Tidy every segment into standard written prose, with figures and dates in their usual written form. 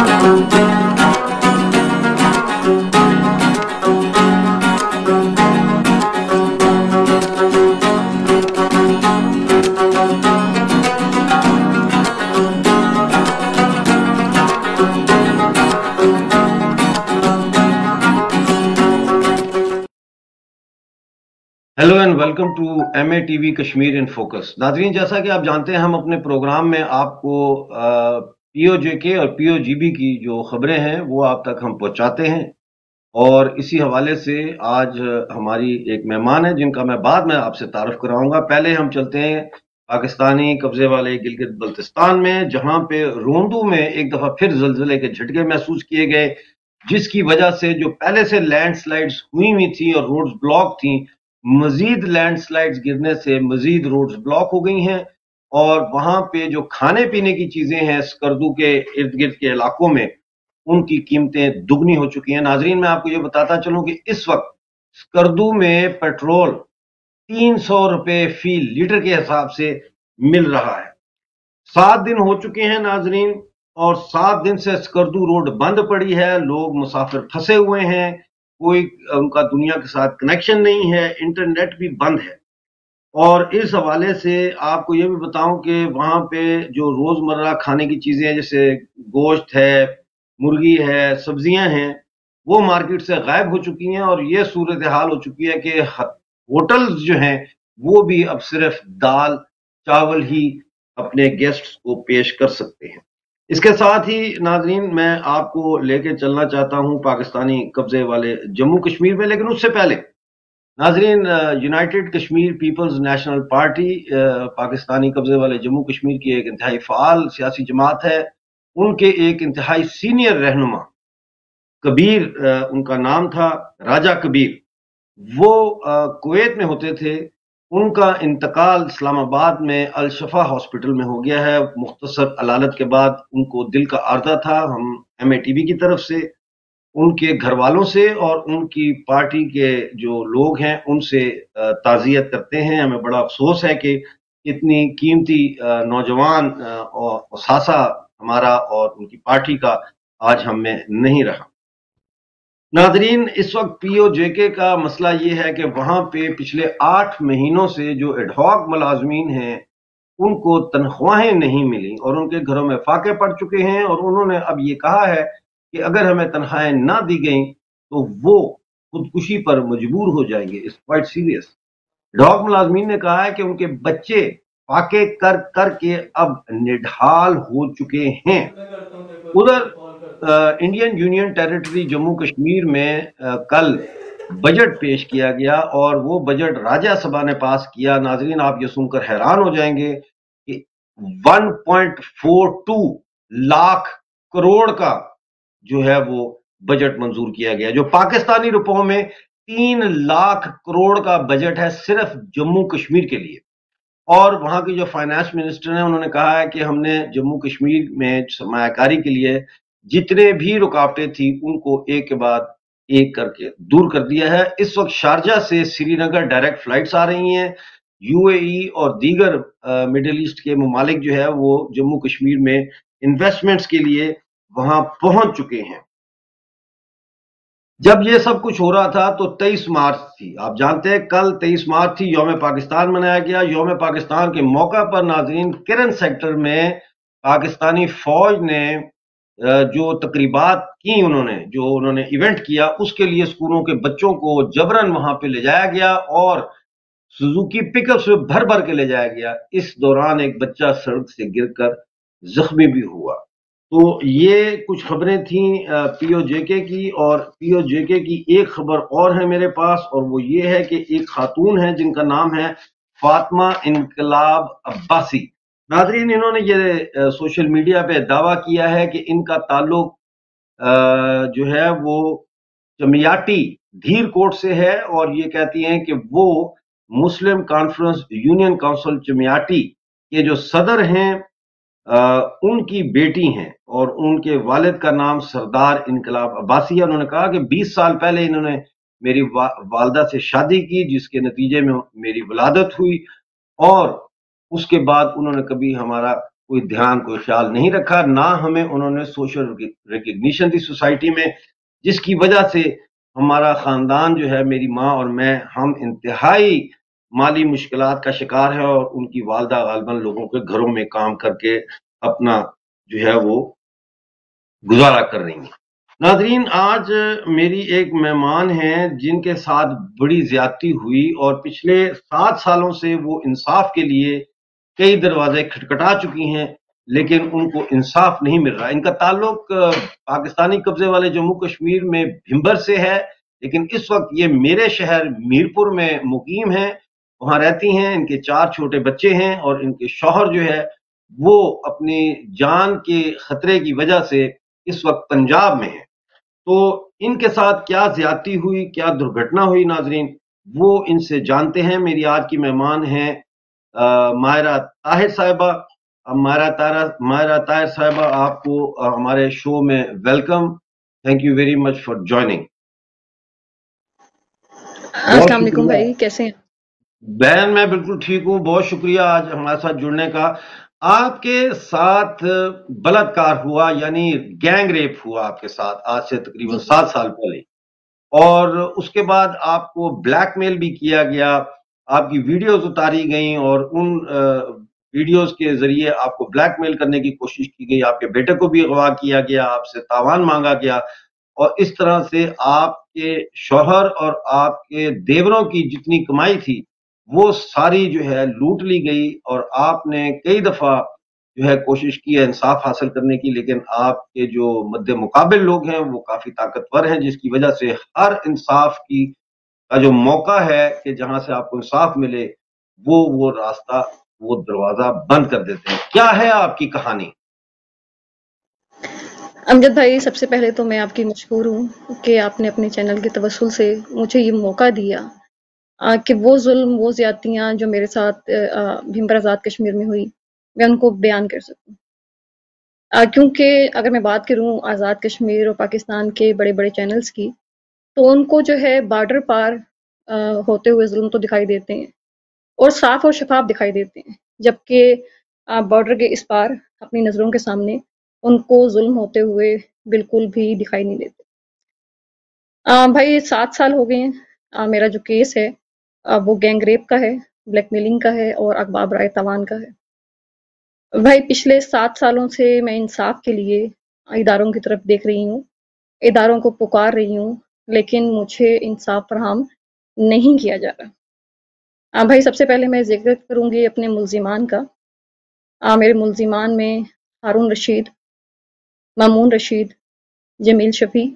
Hello and welcome to MATV Kashmir in focus. नाजरीन, जैसा कि आप जानते हैं, हम अपने प्रोग्राम में आपको POJK और POGB की जो खबरें हैं वो आप तक हम पहुंचाते हैं। और इसी हवाले से आज हमारी एक मेहमान है जिनका मैं बाद में आपसे तारुफ कराऊंगा। पहले हम चलते हैं पाकिस्तानी कब्जे वाले गिलगित बल्तिस्तान में, जहां पे रोंदू में एक दफा फिर जल्जले के झटके महसूस किए गए, जिसकी वजह से जो पहले से लैंडस्लाइड्स हुई हुई थी और रोड्स ब्लॉक थी, मजीद लैंडस्लाइड्स गिरने से मजीद रोड्स ब्लॉक हो गई हैं। और वहां पे जो खाने पीने की चीजें हैं स्कर्दू के इर्द गिर्द के इलाकों में, उनकी कीमतें दुगनी हो चुकी हैं। नाजरीन, मैं आपको ये बताता चलूं कि इस वक्त स्कर्दू में पेट्रोल 300 रुपए फी लीटर के हिसाब से मिल रहा है। 7 दिन हो चुके हैं नाजरीन, और 7 दिन से स्कर्दू रोड बंद पड़ी है। लोग मुसाफिर फंसे हुए हैं, कोई उनका दुनिया के साथ कनेक्शन नहीं है, इंटरनेट भी बंद है। और इस हवाले से आपको ये भी बताऊं कि वहां पे जो रोजमर्रा खाने की चीजें हैं, जैसे गोश्त है, मुर्गी है, सब्जियां हैं, वो मार्केट से गायब हो चुकी हैं। और ये सूरत हाल हो चुकी है कि होटल्स जो हैं वो भी अब सिर्फ दाल चावल ही अपने गेस्ट्स को पेश कर सकते हैं। इसके साथ ही नाजरीन, मैं आपको लेके चलना चाहता हूं पाकिस्तानी कब्जे वाले जम्मू कश्मीर में। लेकिन उससे पहले नाजरीन, united Kashmir peoples national party Pakistani कब्जे वाले जम्मू कश्मीर की एक इंतहाई फाल सियासी जमात है। उनके एक इंतहाई सीनियर रहनुमा कबीर, उनका नाम था राजा कबीर, वो कुवैत में होते थे। उनका इंतकाल इस्लामाबाद में अल शफा हॉस्पिटल में हो गया है मुख्तसर अलालत के बाद। उनको दिल का आर्दा था। हम MATV की तरफ से उनके घर वालों से और उनकी पार्टी के जो लोग हैं उनसे ताज़ियत करते हैं। हमें बड़ा अफसोस है कि इतनी कीमती नौजवान और सासा हमारा और उनकी पार्टी का आज हम में नहीं रहा। नाजरीन, इस वक्त POJK का मसला ये है कि वहां पे पिछले 8 महीनों से जो एडहॉक मुलाजमीन हैं उनको तनख्वाहें नहीं मिली और उनके घरों में फाके पड़ चुके हैं। और उन्होंने अब ये कहा है कि अगर हमें तनख्वाहें ना दी गई तो वो खुदकुशी पर मजबूर हो जाएंगे। It's quite serious. एडहॉक मुलाजमीन ने कहा है कि उनके बच्चे फाके कर कर के अब निढाल हो चुके हैं। उधर Indian union territory Jammu Kashmir में कल बजट पेश किया गया और वो बजट राज्यसभा ने पास किया। नाजरीन, आप ये सुनकर हैरान हो जाएंगे कि 1.42 लाख करोड़ का जो है वो बजट मंजूर किया गया, जो पाकिस्तानी रुपयों में 3 लाख करोड़ का बजट है सिर्फ जम्मू कश्मीर के लिए। और वहां के जो फाइनेंस मिनिस्टर हैं उन्होंने कहा है कि हमने जम्मू कश्मीर में सरमायाकारी के लिए जितने भी रुकावटें थी उनको एक के बाद एक करके दूर कर दिया है। इस वक्त शारजा से श्रीनगर डायरेक्ट फ्लाइट्स आ रही हैं। UAE और दीगर मिडिल ईस्ट के ममालिक जो है वो जम्मू कश्मीर में इन्वेस्टमेंट्स के लिए वहां पहुंच चुके हैं। जब ये सब कुछ हो रहा था तो 23 मार्च थी। आप जानते हैं कल 23 मार्च थी, यौम पाकिस्तान मनाया गया। यौम पाकिस्तान के मौका पर नाजरीन, किरण सेक्टर में पाकिस्तानी फौज ने जो तकरीबात की, उन्होंने इवेंट किया, उसके लिए स्कूलों के बच्चों को जबरन वहां पे ले जाया गया और सुजुकी पिकअप से भर भर के ले जाया गया। इस दौरान एक बच्चा सड़क से गिरकर जख्मी भी हुआ। तो ये कुछ खबरें थी POJK की। और POJK की एक खबर और है मेरे पास, और वो ये है कि एक खातून है जिनका नाम है फातिमा इनकलाब अब्बासी। नाजरीन, इन्होंने ये सोशल मीडिया पे दावा किया है कि इनका ताल्लुक जो है वो चमियाटी धीर कोट से है। और ये कहती हैं कि वो मुस्लिम कॉन्फ्रेंस यूनियन काउंसिल चमियाटी के जो सदर हैं उनकी बेटी हैं और उनके वालिद का नाम सरदार इनकलाब अब्बासी है। उन्होंने कहा कि 20 साल पहले इन्होंने मेरी वालदा से शादी की, जिसके नतीजे में मेरी वलादत हुई, और उसके बाद उन्होंने कभी हमारा कोई ध्यान, कोई ख्याल नहीं रखा, ना हमें उन्होंने सोशल रिकग्निशन दी सोसाइटी में, जिसकी वजह से हमारा खानदान जो है, मेरी माँ और मैं, हम इंतहाई माली मुश्किलात का शिकार है, और उनकी वालदा गालिबन लोगों के घरों में काम करके अपना जो है वो गुजारा कर रही हैं। नाजरीन, आज मेरी एक मेहमान हैं जिनके साथ बड़ी ज्यादती हुई, और पिछले 7 सालों से वो इंसाफ के लिए कई दरवाजे खटखटा चुकी हैं, लेकिन उनको इंसाफ नहीं मिल रहा। इनका ताल्लुक पाकिस्तानी कब्जे वाले जम्मू कश्मीर में भिंबर से है, लेकिन इस वक्त ये मेरे शहर मीरपुर में मुकीम हैं, वहां रहती हैं। इनके 4 छोटे बच्चे हैं, और इनके शौहर जो है वो अपनी जान के खतरे की वजह से इस वक्त पंजाब में है। तो इनके साथ क्या ज्यादती हुई, क्या दुर्घटना हुई, नाजरीन वो इनसे जानते हैं। मेरी आज की मेहमान हैं मायरा ताहिर साहिबा। मायरा ताहिर साहिबा, आपको हमारे शो में welcome. Thank you very much for joining. अस्सलाम वालेकुम भाई, कैसे हैं? बहन, मैं बिल्कुल ठीक हूँ, बहुत शुक्रिया आज हमारे साथ जुड़ने का। आपके साथ बलात्कार हुआ, यानी गैंग रेप हुआ आपके साथ आज से तकरीबन 7 साल पहले, और उसके बाद आपको ब्लैकमेल भी किया गया, आपकी वीडियोस उतारी गई, और उन वीडियोस के जरिए आपको ब्लैकमेल करने की कोशिश की गई, आपके बेटे को भी अगवा किया गया, आपसे तावान मांगा गया, और इस तरह से आपके शौहर और आपके देवरों की जितनी कमाई थी वो सारी जो है लूट ली गई, और आपने कई दफा जो है कोशिश की है इंसाफ हासिल करने की, लेकिन आपके जो मद्दे मुकाबिल लोग हैं वो काफी ताकतवर हैं, जिसकी वजह से हर इंसाफ की का जो मौका है कि जहां से आपको इंसाफ मिले, वो रास्ता, वो दरवाजा बंद कर देते हैं। क्या है आपकी कहानी? अमजद भाई, सबसे पहले तो मैं आपकी मशहूर हूँ कि आपने अपने चैनल के तवस्सुल से मुझे ये मौका दिया कि वो जुल्म, वो ज्यादतियाँ जो मेरे साथ भिंबर आज़ाद कश्मीर में हुई, मैं उनको बयान कर सकूँ। क्योंकि अगर मैं बात करूँ आज़ाद कश्मीर और पाकिस्तान के बड़े बड़े चैनल्स की, तो उनको जो है बॉर्डर पार होते हुए जुल्म तो दिखाई देते हैं, और साफ और शफाफ दिखाई देते हैं, जबकि बॉर्डर के इस पार अपनी नज़रों के सामने उनको जुल्म होते हुए बिल्कुल भी दिखाई नहीं देते। भाई 7 साल हो गए हैं। मेरा जो केस है वो गैंग रेप का है, ब्लैकमेलिंग का है, और अगवा बराए तवान का है। भाई पिछले 7 सालों से मैं इंसाफ के लिए इदारों की तरफ देख रही हूँ, इदारों को पुकार रही हूँ, लेकिन मुझे इंसाफ फराहम नहीं किया जा रहा। भाई सबसे पहले मैं जिक्र करूँगी अपने मुल्जिमान का। मेरे मुल्जिमान में हारून रशीद, मामून रशीद, जमील शफी,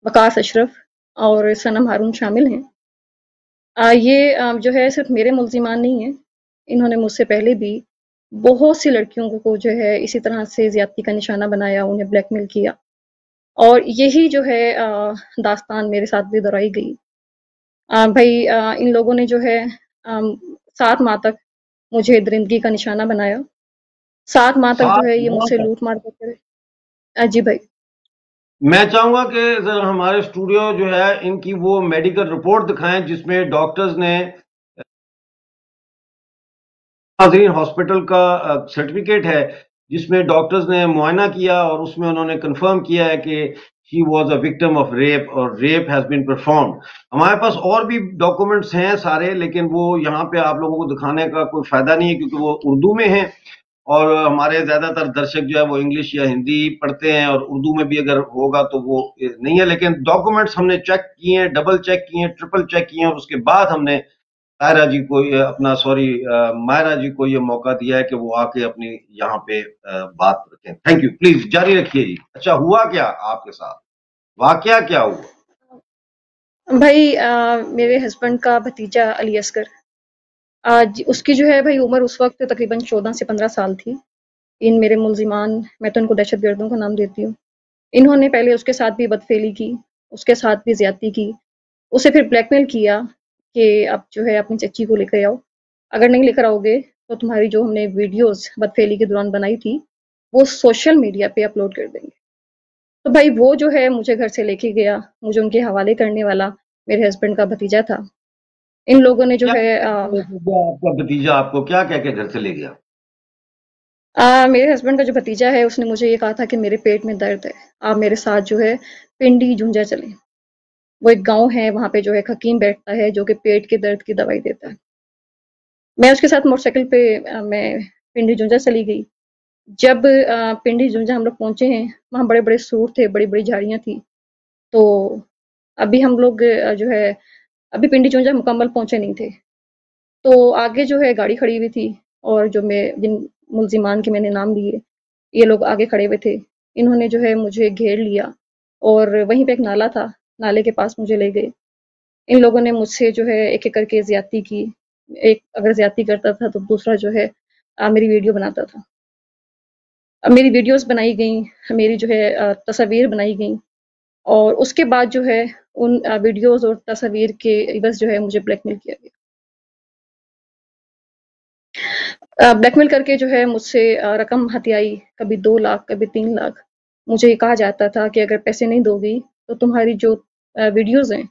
वकास अशरफ और सनम हारून शामिल हैं। ये जो है सिर्फ मेरे मुल्जिमान नहीं हैं, इन्होंने मुझसे पहले भी बहुत सी लड़कियों को जो है इसी तरह से ज़्यादती का निशाना बनाया, उन्हें ब्लैकमेल किया, और यही जो है दास्तान मेरे साथ भी दोहराई गई। भाई इन लोगों ने जो है 7 माह तक मुझे दरिंदगी का निशाना बनाया। 7 माह तक जो है ये मुझसे लूट मार करते रहे। जी भाई, मैं चाहूंगा कि जरा हमारे स्टूडियो जो है इनकी वो मेडिकल रिपोर्ट दिखाएं, जिसमें डॉक्टर्स ने नाज़रीन हॉस्पिटल का सर्टिफिकेट है, जिसमें डॉक्टर्स ने मुआयना किया, और उसमें उन्होंने कंफर्म किया है कि he was a victim of rape, और रेप हैज बीन परफॉर्म्ड। हमारे पास और भी डॉक्यूमेंट्स हैं सारे, लेकिन वो यहाँ पे आप लोगों को दिखाने का कोई फायदा नहीं है, क्योंकि वो उर्दू में हैं, और हमारे ज्यादातर दर्शक जो है वो इंग्लिश या हिंदी पढ़ते हैं, और उर्दू में भी अगर होगा तो वो नहीं है। लेकिन डॉक्यूमेंट्स हमने चेक किए हैं, डबल चेक किए हैं, ट्रिपल चेक किए हैं, और उसके बाद हमने तायरा जी को मायरा जी को ये मौका दिया है कि वो आके अपनी यहाँ पे बात रखें। थैंक यू, प्लीज जारी रखिए जी। अच्छा, हुआ क्या आपके साथ, वाकया क्या हुआ? भाई मेरे हस्बैंड का भतीजा अली असगर, आज उसकी जो है भाई उम्र उस वक्त तकरीबन 14 से 15 साल थी। इन मेरे मुल्जिमान, मैं तो इनको दहशत गर्दों का नाम देती हूँ, इन्होंने पहले उसके साथ भी बदफेली की, उसके साथ भी ज्यादती की, उसे फिर ब्लैकमेल किया कि अब जो है अपनी चच्ची को लेकर आओ, अगर नहीं लेकर आओगे तो तुम्हारी जो हमने वीडियोस बदफेली के दौरान बनाई थी वो सोशल मीडिया पे अपलोड कर देंगे। तो भाई वो जो है मुझे घर से लेके गया, मुझे उनके हवाले करने वाला मेरे हस्बैंड का भतीजा था। इन लोगों ने जो क्या है आपका भतीजा आपको क्या कह के घर से ले गया? मेरे हस्बैंड का जो भतीजा है उसने मुझे ये कहा था कि मेरे पेट में दर्द है, आप मेरे साथ जो है पिंडी जुंजा चलें। वो एक गांव है, वहां पे जो है एक हकीम बैठता है जो कि पेट के दर्द की दवाई देता है। मैं उसके साथ मोटरसाइकिल पे मैं पिंडी जुंजा चली गई। जब पिंडी जुंजा हम लोग पहुंचे हैं, वहाँ बड़े बड़े सूर थे, बड़ी बड़ी झाड़ियाँ थी। तो अभी हम लोग जो है अभी पिंडी जुंजा मुकम्मल पहुंचे नहीं थे। तो आगे जो है गाड़ी खड़ी हुई थी, और जो मैं जिन मुल्जिमान के मैंने नाम लिए, ये लोग आगे खड़े हुए थे। इन्होंने जो है मुझे घेर लिया और वहीं पे एक नाला था, नाले के पास मुझे ले गए। इन लोगों ने मुझसे जो है एक एक करके ज्यादती की। एक अगर ज्यादती करता था तो दूसरा जो है मेरी वीडियो बनाता था। अब मेरी वीडियोस बनाई गई, मेरी जो है तस्वीर बनाई गई, और उसके बाद जो है उन वीडियोस और तस्वीर के बस जो है मुझे ब्लैकमेल किया गया। ब्लैकमेल करके जो है मुझसे रकम हथियाई, कभी 2 लाख, कभी 3 लाख। मुझे ये कहा जाता था कि अगर पैसे नहीं दोगी तो तुम्हारी जो वीडियोस हैं,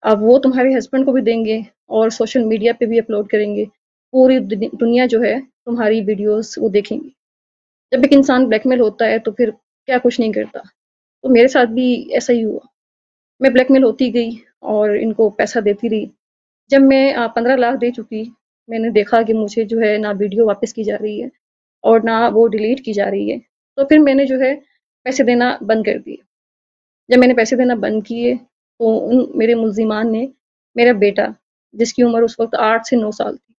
अब वो तुम्हारे हस्बैंड को भी देंगे और सोशल मीडिया पे भी अपलोड करेंगे। पूरी दुनिया जो है तुम्हारी वीडियोस वो देखेंगी। जब एक इंसान ब्लैकमेल होता है तो फिर क्या कुछ नहीं करता। तो मेरे साथ भी ऐसा ही हुआ। मैं ब्लैकमेल होती गई और इनको पैसा देती रही। जब मैं 15 लाख दे चुकी, मैंने देखा कि मुझे जो है ना वीडियो वापस की जा रही है और ना वो डिलीट की जा रही है। तो फिर मैंने जो है पैसे देना बंद कर दिए। जब मैंने पैसे देना बंद किए तो उन मेरे मुल्जिमान ने मेरा बेटा, जिसकी उम्र उस वक्त 8 से 9 साल थी,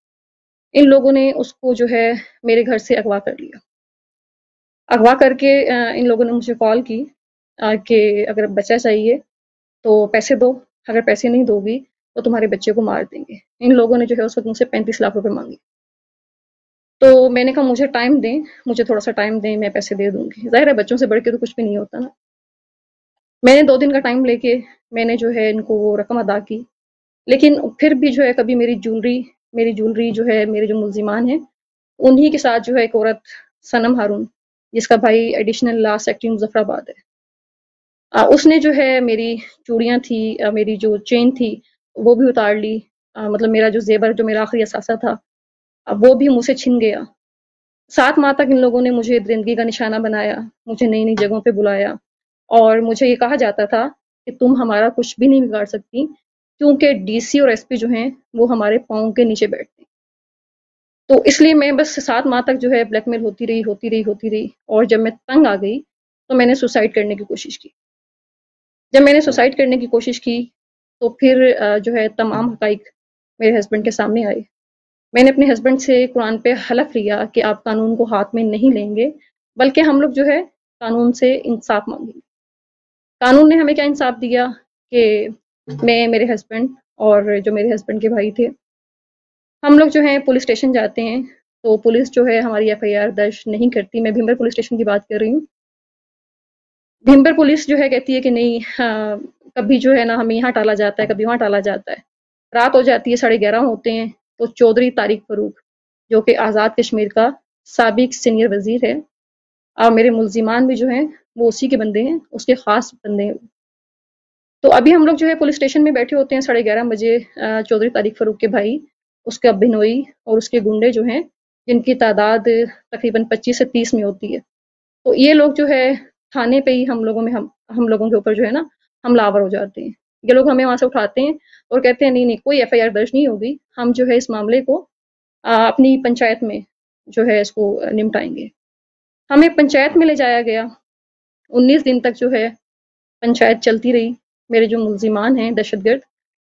इन लोगों ने उसको जो है मेरे घर से अगवा कर लिया। अगवा करके इन लोगों ने मुझे कॉल की कि अगर बच्चा चाहिए तो पैसे दो, अगर पैसे नहीं दोगी तो तुम्हारे बच्चे को मार देंगे। इन लोगों ने जो है उस वक्त मुझसे 35 लाख रुपए मांगे। तो मैंने कहा मुझे टाइम दें, मुझे थोड़ा सा टाइम दें, मैं पैसे दे दूंगी। जाहिर है बच्चों से बढ़ के तो कुछ भी नहीं होता ना। मैंने 2 दिन का टाइम लेके मैंने जो है इनको वो रकम अदा की। लेकिन फिर भी जो है कभी मेरी ज्वेलरी जो है, मेरे जो मुल्जिमान हैं उन्हीं के साथ जो है एक औरत, सनम हारून, जिसका भाई एडिशनल लॉ सेक्रेटरी मुजफ्फराबाद है, उसने जो है मेरी चूड़ियां थी, मेरी जो चेन थी वो भी उतार ली। मतलब मेरा जो जेवर, जो मेरा आखिरी असासा था, वो भी मुझसे छिन गया। 7 माह तक इन लोगों ने मुझे दरिंदगी का निशाना बनाया, मुझे नई नई जगहों पे बुलाया, और मुझे ये कहा जाता था कि तुम हमारा कुछ भी नहीं बिगाड़ सकती, क्योंकि डीसी और एसपी जो हैं वो हमारे पाँव के नीचे बैठते हैं। तो इसलिए मैं बस 7 माह तक जो है ब्लैकमेल होती रही। और जब मैं तंग आ गई तो मैंने सुसाइड करने की कोशिश की। जब मैंने सुसाइड करने की कोशिश की तो फिर जो है तमाम हकाइक मेरे हस्बैंड के सामने आए। मैंने अपने हस्बैंड से कुरान पे हलफ लिया कि आप कानून को हाथ में नहीं लेंगे, बल्कि हम लोग जो है कानून से इंसाफ मांगेंगे। कानून ने हमें क्या इंसाफ दिया कि मैं, मेरे हस्बैंड और जो मेरे हस्बैंड के भाई थे, हम लोग जो है पुलिस स्टेशन जाते हैं। तो पुलिस जो है हमारी एफआईआर दर्ज नहीं करती। मैं भीमर पुलिस स्टेशन की बात कर रही हूँ। भीमर पुलिस जो है कहती है कि नहीं, हाँ, कभी जो है ना हमें यहाँ टाला जाता है, कभी वहाँ टाला जाता है। रात हो जाती है, 11:30 होते हैं, तो चौधरी तारिक फरूक, जो कि आज़ाद कश्मीर का साबिक सीनियर वजीर है, और मेरे मुल्जिमान भी जो हैं वो उसी के बंदे हैं, उसके खास बंदे हैं। तो अभी हम लोग जो है पुलिस स्टेशन में बैठे होते हैं 11:30 बजे। चौधरी तारिक फरूक के भाई, उसका बिनोई और उसके गुंडे जो हैं, जिनकी तादाद तकरीबन 25 से 30 में होती है, तो ये लोग जो है थाने पे ही हम लोगों के ऊपर जो है ना हमलावर हो जाते हैं। ये लोग हमें वहां से उठाते हैं और कहते हैं नहीं नहीं, कोई एफआईआर दर्ज नहीं होगी, हम जो है इस मामले को अपनी पंचायत में जो है इसको निपटाएंगे। हमें पंचायत में ले जाया गया। 19 दिन तक जो है पंचायत चलती रही। मेरे जो मुल्जिमान हैं दहशतगर्द,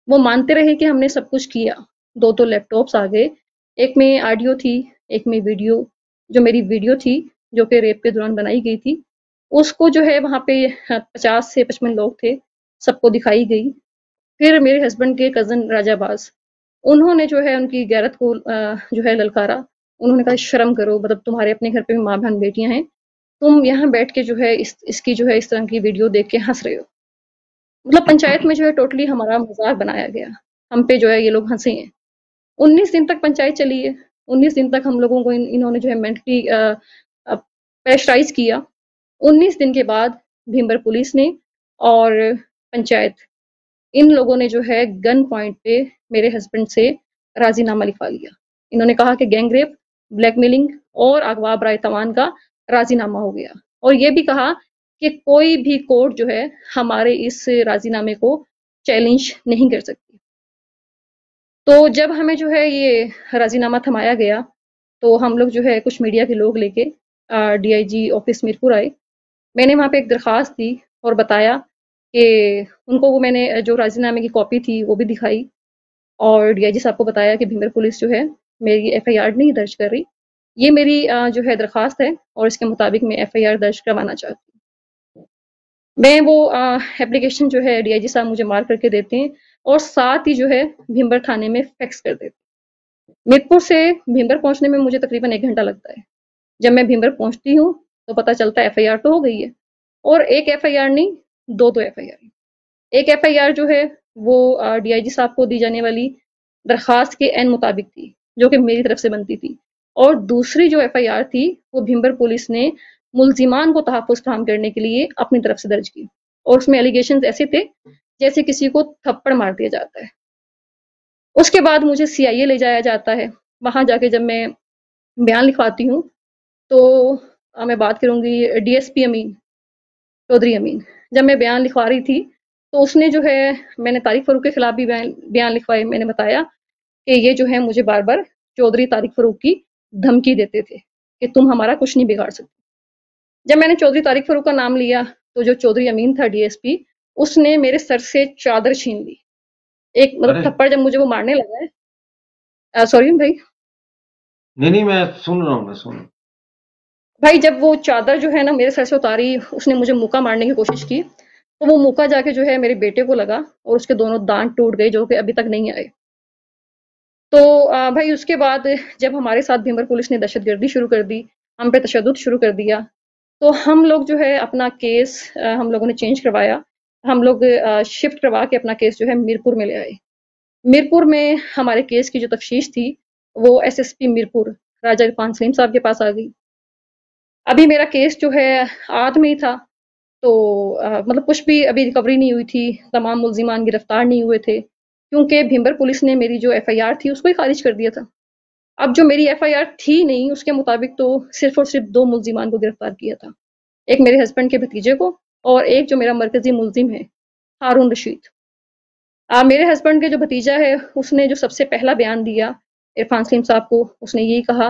वो मानते रहे कि हमने सब कुछ किया। 2 लैपटॉप्स आ गए, एक में ऑडियो थी, एक में वीडियो। जो मेरी वीडियो थी, जो कि रेप के दौरान बनाई गई थी, उसको जो है वहाँ पे 50 से 55 लोग थे, सबको दिखाई गई। फिर मेरे हस्बैंड के कज़न राजाबाज, उन्होंने जो है उनकी गैरत को जो है ललकारा। उन्होंने कहा शर्म करो, मतलब तुम्हारे अपने घर पे भी माँ बहन बेटियां हैं, तुम यहाँ बैठ के जो है इसकी जो है इस तरह की वीडियो देख के हंस रहे हो। मतलब पंचायत में जो है टोटली हमारा मजाक बनाया गया, हम पे जो है ये लोग हंसे हैं। 19 दिन तक पंचायत चली है। 19 दिन तक हम लोगों को इन्होंने जो है मेंटली प्रेशराइज किया। 19 दिन के बाद भीमबर पुलिस ने और पंचायत, इन लोगों ने जो है गन पॉइंट पे मेरे हस्बैंड से राजीनामा लिखवा लिया। इन्होंने कहा कि गैंग रेप بلیک میلنگ اور اغوا برائے تاوان کا راضی نامہ ہو گیا، اور یہ بھی کہا کہ کوئی بھی کورٹ جو ہے ہمارے اس راضی نامے کو چیلنج نہیں کر سکتی۔ تو جب ہمیں جو ہے یہ راضی نامہ تھمایا گیا تو ہم لوگ جو ہے کچھ میڈیا کے لوگ لے کے D I G office Mirpur آئے۔ میں نے وہاں پہ ایک درخواست دی اور بتایا کہ ان کو وہ میں نے جو راضی نامے کی کاپی تھی وہ بھی دکھائی، اور ڈی آئی جی صاحب کو بتایا کہ بھیمر پولیس جو ہے میری ایف آئی آر نہیں درج کر رہی، یہ میری جو ہے درخواست ہے اور اس کے مطابق میں ایف آئی آر درج کروانا چاہتی ہوں۔ میں وہ اپلیکیشن جو ہے ڈی آئی جی صاحب مجھے مارک کر کے دیتے ہیں اور ساتھ ہی جو ہے بھیمبر تھانے میں فیکس کر دیتے ہیں۔ میرپور سے بھیمبر پہنچنے میں مجھے تقریباً 1 گھنٹہ لگتا ہے۔ جب میں بھیمبر پہنچتی ہوں تو پتہ چلتا ہے ایف آئی آر تو ہو گئی ہے، اور ایک ایف آئی آر نہیں، دو ایف آئی آر۔ ایک ایف آئی آر جو ہے وہ ڈی آئی جی صاحب کو دی جانے والی درخواست کے عین مطابق تھی جو کہ میری طرف سے بنتی تھی، اور دوسری جو ایف آئی آر تھی وہ بھیمبر پولیس نے ملزمان کو تحفظ فراہم کرنے کے لیے اپنی طرف سے درج کی، اور اس میں ایلیگیشنز ایسے تھے جیسے کسی کو تھپڑ مار دیا جاتا ہے۔ اس کے بعد مجھے سی آئی اے لے جایا جاتا ہے۔ وہاں جا کے جب میں بیان لکھواتی ہوں تو میں بات کروں گی ڈی ایس پی امین، چودھری امین۔ جب میں بیان لکھوا رہی تھی تو اس نے جو ہے، میں نے طارق فاروق کے خلاف بھی بیان لکھوائے۔ میں نے بتایا کہ یہ جو ہے مجھے بار بار چودھری طارق فاروق کی دھمکی دیتے تھے کہ تم ہمارا کچھ نہیں بگاڑ سکتے۔ جب میں نے چودھری طارق فاروق کا نام لیا تو جو چودھری امین تھا ڈی ایس پی، اس نے میرے سر سے چادر چھین لی۔ ایک مطلب تھپڑ جب مجھے وہ مارنے لگا ہے، سوری بھائی، نہیں میں سن رہا ہوں، میں سن رہا ہوں بھائی جب وہ چادر جو ہے نا میرے سر سے اتاری، اس نے مجھے موقع مارنے کی کوشش کی، تو وہ موقع جا کے جو ہے میرے بیٹے کو لگا اور اس کے دونوں دانت ٹوٹ گئے جو کہ ابھی تک نہیں آئے۔ تو بھائی اس کے بعد جب ہمارے ساتھ بھیمبر پولیس نے دہشت گردی شروع کر دی، ہم پہ تشدد شروع کر دیا، تو ہم لوگ جو ہے اپنا کیس ہم لوگوں نے چینج کروایا۔ ہم لوگ شفٹ کروا کے اپنا کیس جو ہے میرپور میں لے آئے۔ میرپور میں ہمارے کیس کی جو تفتیش تھی وہ ایس ایس پی میرپور راجہ عرفان سلیم صاحب کے پاس آ گئی۔ ابھی میرا کیس جو ہے آٹھ میں ہی تھا، تو مطلب کچھ بھی ابھی ریکوری نہیں ہوئی تھی، تمام ملزمان گرفتار نہیں ہوئے تھے، کیونکہ بھیمبر پولیس نے میری جو ایف آئی آر تھی اس کو ہی خارج کر دیا تھا۔ اب جو میری ایف آئی آر تھی نہیں، اس کے مطابق تو صرف اور صرف 2 ملزمان کو گرفتار کیا تھا، ایک میرے ہسبینڈ کے بھتیجے کو اور ایک جو میرا مرکزی ملزم ہے ہارون رشید۔ میرے ہسبینڈ کے جو بھتیجا ہے اس نے جو سب سے پہلا بیان دیا عرفان سلیم صاحب کو، اس نے یہی کہا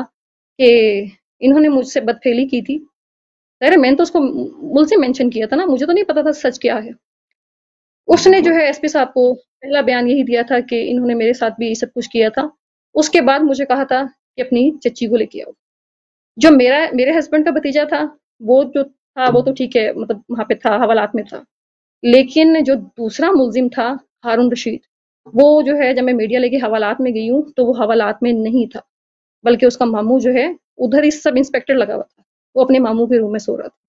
کہ انہوں نے مجھ سے بدفعلی کی تھی۔ ظاہر ہے میں نے تو اس کو ملزم مینشن کیا تھا نا، مجھے تو نہیں پتا تھا سچ کیا ہے۔ اس نے جو ہے ایس پی صاحب کو پہلا بیان یہی دیا تھا کہ انہوں نے میرے ساتھ بھی یہ سب کچھ کیا تھا۔ اس کے بعد مجھے کہا تھا کہ اپنی چچی کو لے کے آؤ۔ جو میرے ہسبینڈ کا بھتیجا تھا وہ جو تھا وہ تو ٹھیک ہے، مطلب وہاں پہ تھا، حوالات میں تھا، لیکن جو دوسرا ملزم تھا ہارون رشید، وہ جو ہے جب میں میڈیا لے کے حوالات میں گئی ہوں تو وہ حوالات میں نہیں تھا، بلکہ اس کا ماموں جو ہے ادھر ہی سب انسپیکٹر لگا ہوا تھا، وہ اپنے ماموں کے روم میں سو رہا تھا۔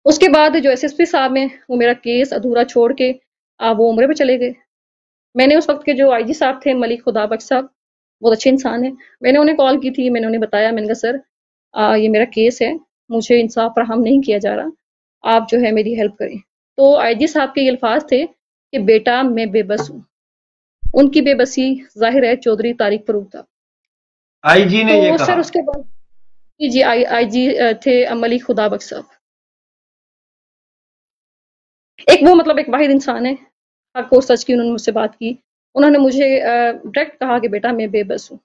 اس کے بعد جو ایس ایس پی صاحب ہیں وہ میرا کیس ادھورا چھوڑ کے وہ عمرے پہ چلے گئے۔ میں نے اس وقت کے جو آئی جی صاحب تھے ملک خدا بخش صاحب، بہت اچھے انسان ہیں، میں نے انہیں کال کی تھی، میں نے انہیں بتایا، میں نے کہا سر یہ میرا کیس ہے، مجھے انصاف فراہم نہیں کیا جا رہا، آپ جو ہے میری ہیلپ کریں۔ تو آئی جی صاحب کے یہ الفاظ تھے کہ بیٹا میں بے بس ہوں۔ ان کی بے بسی ظاہر ہے چودھری طارق فاروق تھا۔ آئی جی نے یہ تو کہا؟ سر اس کے بعد جی آئی جی تھے ملک خدا بخش صاحب، ایک وہ مطلب ایک واحد انسان ہے، حق اور سچ کی انہوں نے مجھ سے بات کی، انہوں نے مجھے ڈائریکٹ کہا کہ بیٹا میں بے بس ہوں۔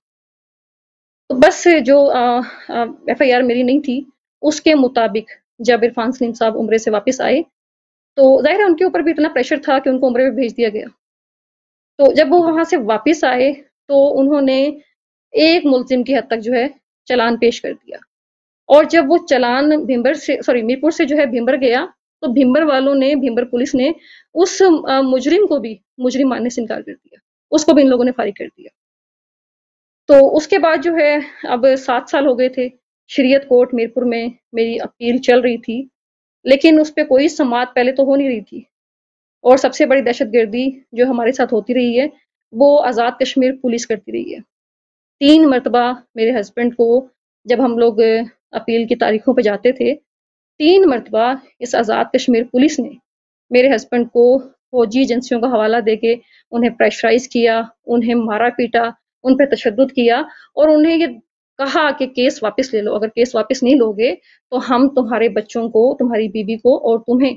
تو بس جو ایف آئی آر میری نہیں تھی اس کے مطابق جب عرفان سلیم صاحب عمرے سے واپس آئے تو ظاہر ہے ان کے اوپر بھی اتنا پریشر تھا کہ ان کو عمرے پہ بھیج دیا گیا۔ تو جب وہ وہاں سے واپس آئے تو انہوں نے ایک ملزم کی حد تک جو ہے چلان پیش کر دیا، اور جب وہ چلان میرپور سے جو ہے بھیمبر گیا تو بھیمبر والوں نے، بھیمبر پولیس نے اس مجرم کو بھی مجرم ماننے سے انکار کر دیا، اس کو بھی ان لوگوں نے فارغ کر دیا۔ تو اس کے بعد جو ہے اب 7 سال ہو گئے تھے، شریعت کورٹ میرپور میں میری اپیل چل رہی تھی، لیکن اس پہ کوئی سماعت پہلے تو ہو نہیں رہی تھی، اور سب سے بڑی دہشت گردی جو ہمارے ساتھ ہوتی رہی ہے وہ آزاد کشمیر پولیس کرتی رہی ہے۔ 3 مرتبہ میرے ہسبینڈ کو جب ہم لوگ اپیل کی تاریخوں پہ جاتے تھے، 3 مرتبہ اس آزاد کشمیر پولیس نے میرے ہسبینڈ کو فوجی ایجنسیوں کا حوالہ دے کے انہیں پریشرائز کیا، انہیں مارا پیٹا، ان پہ تشدد کیا، اور انہیں یہ کہا کہ کیس واپس لے لو، اگر کیس واپس نہیں لوگے تو ہم تمہارے بچوں کو، تمہاری بیوی کو اور تمہیں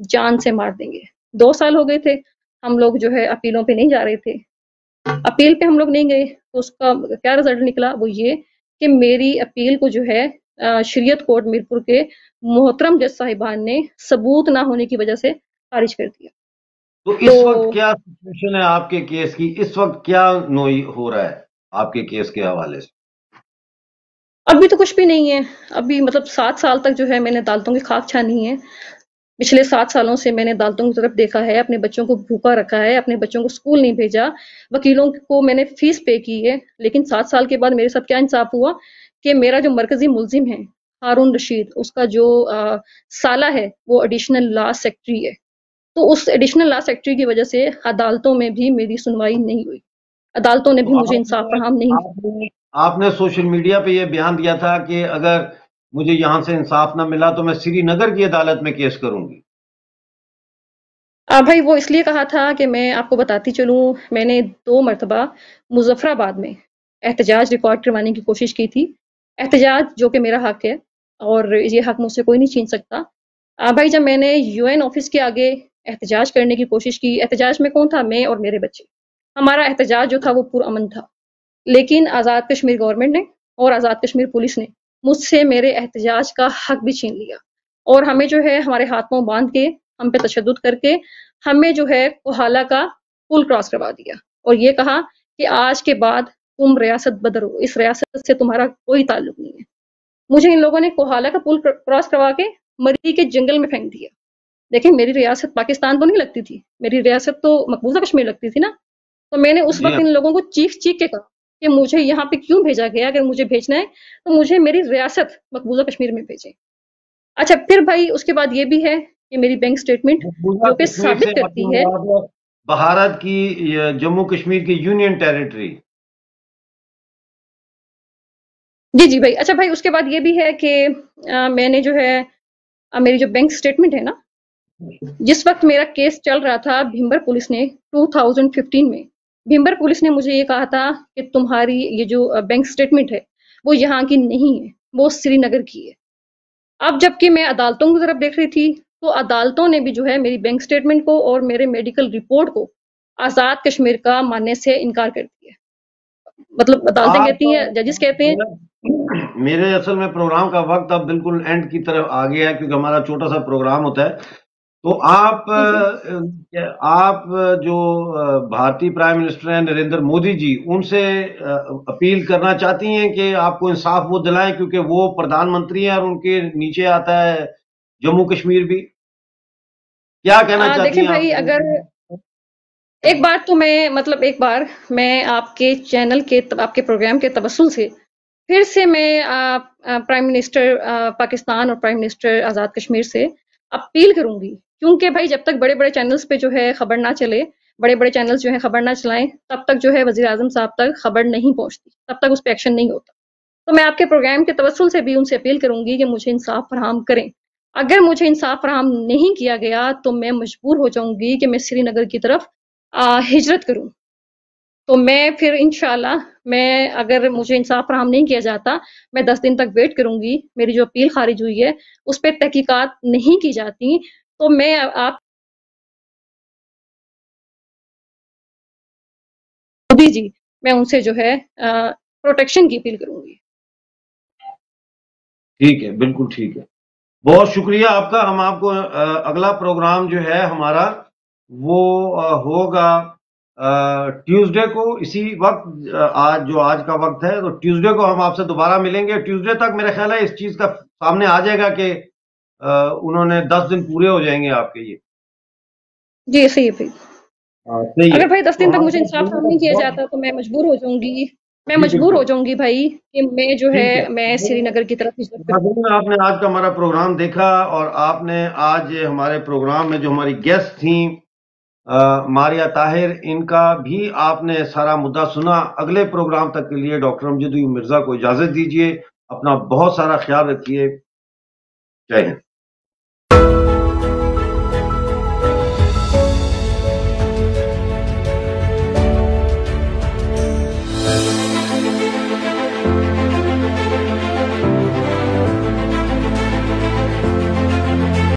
جان سے مار دیں گے۔ 2 سال ہو گئے تھے، ہم لوگ جو ہے اپیلوں پہ نہیں جا رہے تھے، اپیل پہ ہم لوگ نہیں گئے، تو اس کا کیا رزلٹ نکلا؟ وہ یہ کہ میری اپیل کو جو ہے شریعت کورٹ میرپور کے محترم جج صاحبان نے ثبوت نہ ہونے کی وجہ سے خارج کر دیا۔ تو تو اس وقت کیا سچویشن ہے آپ کے کیس کی؟ اس وقت کیا نوئی ہو رہا ہے آپ کے کیس کے حوالے سے؟ ابھی تو کچھ بھی نہیں ہے، ابھی مطلب 7 سال تک جو ہے میں نے عدالتوں کی خاک چھانی ہے۔ پچھلے 7 سالوں سے میں نے عدالتوں کی طرف دیکھا ہے، اپنے بچوں کو بھوکا رکھا ہے، اپنے بچوں کو اسکول نہیں بھیجا، وکیلوں کو میں نے فیس پے کی ہے، لیکن 7 سال کے بعد میرے ساتھ کیا انصاف ہوا کہ میرا جو مرکزی ملزم ہے ہارون رشید، اس کا جو سالہ ہے وہ ایڈیشنل لا سیکٹری ہے، تو اس ایڈیشنل لا سیکٹری کی وجہ سے عدالتوں میں بھی میری سنوائی نہیں ہوئی، عدالتوں نے تو بھی مجھے انصاف فراہم نہیں کیا۔ آپ نے سوشل میڈیا پہ یہ بیان دیا تھا کہ اگر مجھے یہاں سے انصاف نہ ملا تو میں سری نگر کی عدالت میں کیس کروں گی۔ بھائی وہ اس لیے کہا تھا کہ میں آپ کو بتاتی چلوں، میں نے 2 مرتبہ مظفر آباد میں احتجاج ریکارڈ کروانے کی کوشش کی تھی، احتجاج جو کہ میرا حق ہے اور یہ حق مجھ سے کوئی نہیں چھین سکتا۔ بھائی جب میں نے UN آفس کے آگے احتجاج کرنے کی کوشش کی، احتجاج میں کون تھا؟ میں اور میرے بچے، ہمارا احتجاج جو تھا وہ پرامن تھا، لیکن آزاد کشمیر گورنمنٹ نے اور آزاد کشمیر پولیس نے مجھ سے میرے احتجاج کا حق بھی چھین لیا، اور ہمیں جو ہے ہمارے ہاتھوں باندھ کے، ہم پہ تشدد کر کے ہمیں جو ہے کوہالہ کا پل کراس کروا دیا، اور یہ کہا کہ آج کے بعد تم ریاست بدر ہو، اس ریاست سے تمہارا کوئی تعلق نہیں ہے۔ مجھے ان لوگوں نے کوہالہ کا پل کراس کروا کے مری کے جنگل میں پھینک دیا۔ دیکھیں میری ریاست پاکستان تو نہیں لگتی تھی، میری ریاست تو مقبوضہ کشمیر لگتی تھی نا، تو میں نے اس جی وقت ہاں، ان لوگوں کو چیخ چیخ کے کہا کہ مجھے یہاں پہ کیوں بھیجا گیا، اگر مجھے بھیجنا ہے تو مجھے میری ریاست مقبوضہ کشمیر میں بھیجیں۔ اچھا پھر بھائی اس کے بعد یہ بھی ہے کہ میری بینک سٹیٹمنٹ مقبوضہ جو کہ کشمیر سے ثابت آپ کی کرتی ہے، مراد ہے بھارت کی جموں کشمیر کی یونین ٹیریٹری؟ جی جی بھائی۔ اچھا بھائی اس کے بعد یہ بھی ہے کہ میں نے جو ہے میری جو بینک سٹیٹمنٹ ہے نا، جس وقت میرا کیس چل رہا تھا بھیمبر پولیس نے 2015 میں، بھیمبر پولیس نے مجھے یہ کہا تھا کہ تمہاری یہ جو بینک سٹیٹمنٹ ہے وہ یہاں کی نہیں ہے، وہ سری نگر کی ہے۔ اب جبکہ میں عدالتوں کی طرف دیکھ رہی تھی تو عدالتوں نے بھی جو ہے میری بینک سٹیٹمنٹ کو اور میرے میڈیکل رپورٹ کو آزاد کشمیر کا ماننے سے انکار کر دیا۔ مطلب عدالتیں آپ کہتی ہیں، ججز کہتے ہیں۔ میرے اصل میں پروگرام کا وقت اب بالکل اینڈ کی طرف آ گیا ہے، کیونکہ ہمارا چھوٹا سا پروگرام ہوتا ہے، تو جی جی آپ جو بھارتی پرائم منسٹر ہیں نریندر مودی جی، ان سے اپیل کرنا چاہتی ہیں کہ آپ کو انصاف وہ دلائیں، کیونکہ وہ پردھان منتری ہیں اور ان کے نیچے آتا ہے جموں کشمیر بھی۔ کیا کہنا چاہتی دیکھیں ہیں بھائی، اگر ایک بار تو میں مطلب ایک بار میں آپ کے چینل کے آپ کے پروگرام کے توسل سے پھر سے میں پرائم منسٹر پاکستان اور پرائم منسٹر آزاد کشمیر سے اپیل کروں گی، کیونکہ بھائی جب تک بڑے بڑے چینلز پہ جو ہے خبر نہ چلے، بڑے بڑے چینلز جو ہے خبر نہ چلائیں، تب تک جو ہے وزیر اعظم صاحب تک خبر نہیں پہنچتی، تب تک اس پہ ایکشن نہیں ہوتا۔ تو میں آپ کے پروگرام کے توسل سے بھی ان سے اپیل کروں گی کہ مجھے انصاف فراہم کریں۔ اگر مجھے انصاف فراہم نہیں کیا گیا تو میں مجبور ہو جاؤں گی کہ میں سری نگر کی طرف ہجرت کروں۔ تو میں پھر انشاءاللہ، میں اگر مجھے انصاف فراہم نہیں کیا جاتا، میں 10 دن تک ویٹ کروں گی، میری جو اپیل خارج ہوئی ہے اس پہ تحقیقات نہیں کی جاتی تو میں آپ مودی جی، میں ان سے جو ہے پروٹیکشن کی اپیل کروں گی۔ ٹھیک ہے، بالکل ٹھیک ہے، بہت شکریہ آپ کا۔ ہم آپ کو اگلا پروگرام جو ہے ہمارا وہ ہوگا ٹیوزڈے کو، اسی وقت آج کا وقت ہے، تو ٹیوزڈے کو ہم آپ سے دوبارہ ملیں گے۔ ٹیوزڈے تک میرا خیال ہے اس چیز کا سامنے آ جائے گا کہ انہوں نے 10 دن پورے ہو جائیں گے آپ کے یہ۔ جی صحیح ہے بھائی۔ صحیح ہے، اگر بھائی 10 تو دن تک ہمارے مجھے ساتھ انصاف فراہم جڑنے نہیں کیا کا جاتا تو میں مجبور ہو جاؤں گی، میں جی مجبور ہو بالکل جاؤں گی بھائی کہ میں جو ہے ٹھیک میں سری ہے۔ نگر کی طرف ہجرت کروں۔ ناظرین، آپ نے آج کا ہمارا پروگرام دیکھا، اور آپ نے آج ہمارے پروگرام میں جو ہماری گیسٹ تھیں ماریہ طاہر، ان کا بھی آپ نے سارا مدعا سنا۔ اگلے پروگرام تک کے لیے ڈاکٹر امجد مرزا کو اجازت دیجیے، اپنا بہت سارا خیال رکھیے، جے ہند۔